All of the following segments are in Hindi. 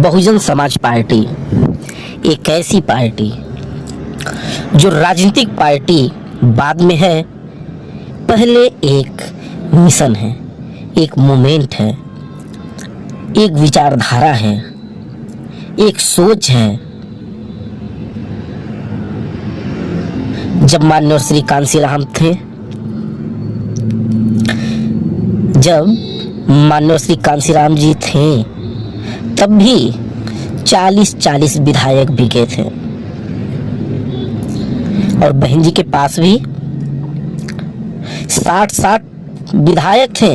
बहुजन समाज पार्टी एक ऐसी पार्टी जो राजनीतिक पार्टी बाद में है, पहले एक मिशन है, एक मूवमेंट है, एक विचारधारा है, एक सोच है। जब माननीय श्री कांसीराम थे, जब माननीय श्री कांसीराम जी थे, तब भी 40-40 विधायक बिके थे और बहन जी के पास भी 60-60 विधायक थे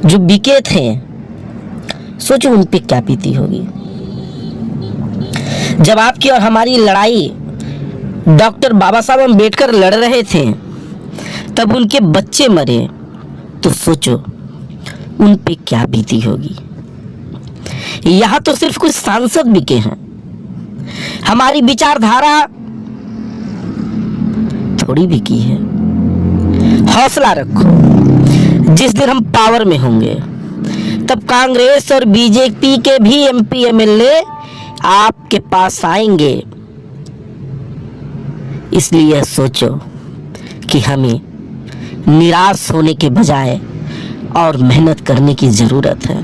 जो बिके थे। सोचो उन पे क्या बीती होगी। जब आपकी और हमारी लड़ाई डॉक्टर बाबा साहब अम्बेडकर लड़ रहे थे, तब उनके बच्चे मरे, तो सोचो उन पे क्या बीती होगी। यहां तो सिर्फ कुछ सांसद बिके हैं, हमारी विचारधारा थोड़ी बिकी है। हौसला रखो, जिस दिन हम पावर में होंगे तब कांग्रेस और बीजेपी के भी एमपी एमएलए आपके पास आएंगे। इसलिए सोचो कि हमें निराश होने के बजाय और मेहनत करने की जरूरत है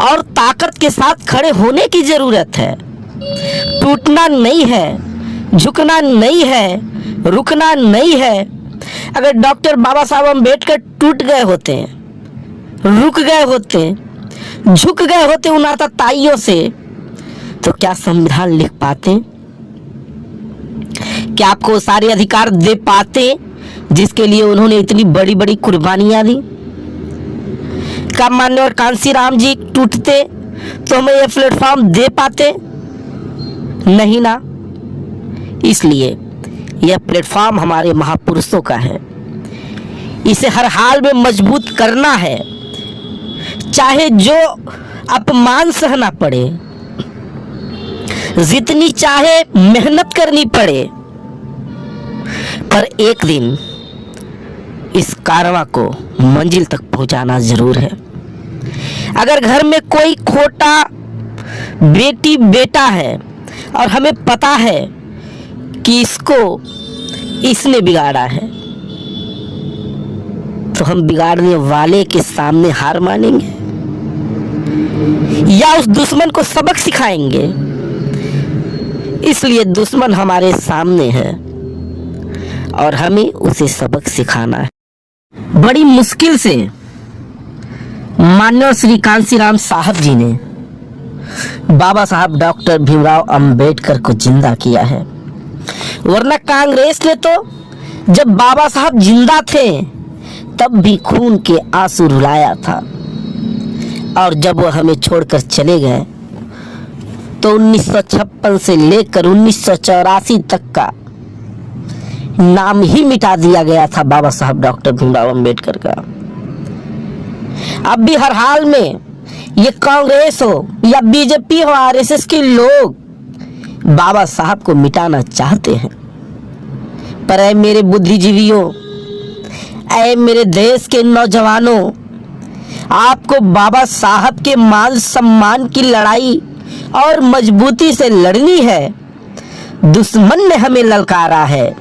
और ताकत के साथ खड़े होने की जरूरत है। टूटना नहीं है, झुकना नहीं है, रुकना नहीं है। अगर डॉक्टर बाबा साहब अम्बेडकर टूट गए होते, रुक गए होते, झुक गए होते उन आतताइयों से, तो क्या संविधान लिख पाते? क्या आपको सारे अधिकार दे पाते जिसके लिए उन्होंने इतनी बड़ी बड़ी कुर्बानियां दी? क्या माननीय कांसीराम जी टूटते तो हमें यह प्लेटफॉर्म दे पाते? नहीं ना। इसलिए यह प्लेटफॉर्म हमारे महापुरुषों का है, इसे हर हाल में मजबूत करना है, चाहे जो अपमान सहना पड़े, जितनी चाहे मेहनत करनी पड़े, पर एक दिन इस कारवां को मंजिल तक पहुंचाना जरूर है। अगर घर में कोई खोटा बेटी बेटा है और हमें पता है कि इसने बिगाड़ा है, तो हम बिगाड़ने वाले के सामने हार मानेंगे या उस दुश्मन को सबक सिखाएंगे? इसलिए दुश्मन हमारे सामने है और हमें उसे सबक सिखाना है। बड़ी मुश्किल से माननीय श्री कांसीराम साहब जी ने बाबा साहब डॉक्टर भीमराव अंबेडकर को जिंदा किया है, वरना कांग्रेस ने तो जब बाबा साहब जिंदा थे तब भी खून के आंसू रुलाया था, और जब वो हमें छोड़कर चले गए तो 1956 से लेकर 1984 तक का नाम ही मिटा दिया गया था बाबा साहब डॉक्टर भीमराव अंबेडकर का। अब भी हर हाल में ये कांग्रेस हो या बीजेपी हो, आरएसएस के लोग बाबा साहब को मिटाना चाहते हैं। पर ऐ मेरे बुद्धिजीवियों, ऐ मेरे देश के नौजवानों, आपको बाबा साहब के मान सम्मान की लड़ाई और मजबूती से लड़नी है। दुश्मन ने हमें ललकारा है,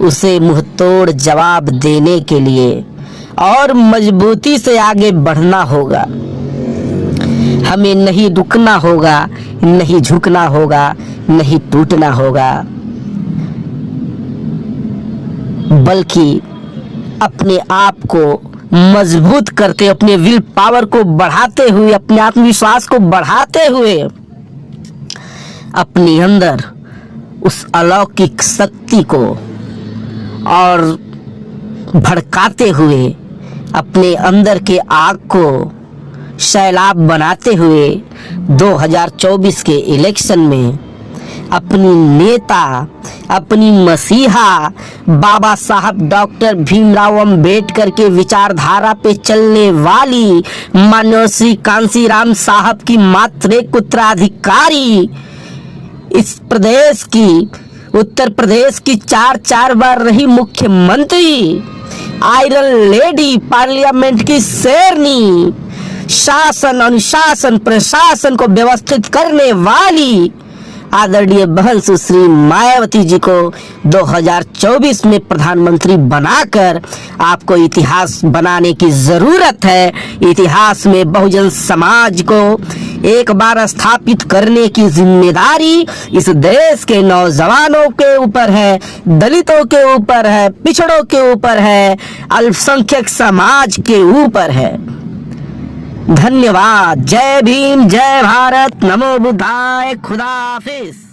उसे मुंहतोड़ जवाब देने के लिए और मजबूती से आगे बढ़ना होगा। हमें नहीं रुकना होगा, नहीं झुकना होगा, नहीं टूटना होगा, बल्कि अपने आप को मजबूत करते, अपने विल पावर को बढ़ाते हुए, अपने आत्मविश्वास को बढ़ाते हुए, अपने अंदर उस अलौकिक शक्ति को और भड़काते हुए, अपने अंदर के आग को सैलाब बनाते हुए 2024 के इलेक्शन में अपनी नेता, अपनी मसीहा बाबा साहब डॉक्टर भीमराव अंबेडकर के विचारधारा पे चलने वाली माननीय श्री कांसीराम साहब की मात्र एक उत्तराधिकारी, इस प्रदेश की, उत्तर प्रदेश की 4 बार रही मुख्यमंत्री, आयरन लेडी, पार्लियामेंट की शेरनी, शासन, अनुशासन, प्रशासन को व्यवस्थित करने वाली आदरणीय बहन सुश्री मायावती जी को 2024 में प्रधानमंत्री बनाकर आपको इतिहास बनाने की जरूरत है। इतिहास में बहुजन समाज को एक बार स्थापित करने की जिम्मेदारी इस देश के नौजवानों के ऊपर है, दलितों के ऊपर है, पिछड़ों के ऊपर है, अल्पसंख्यक समाज के ऊपर है। धन्यवाद। जय भीम, जय भारत, नमो बुद्धाय, खुदा हाफिज।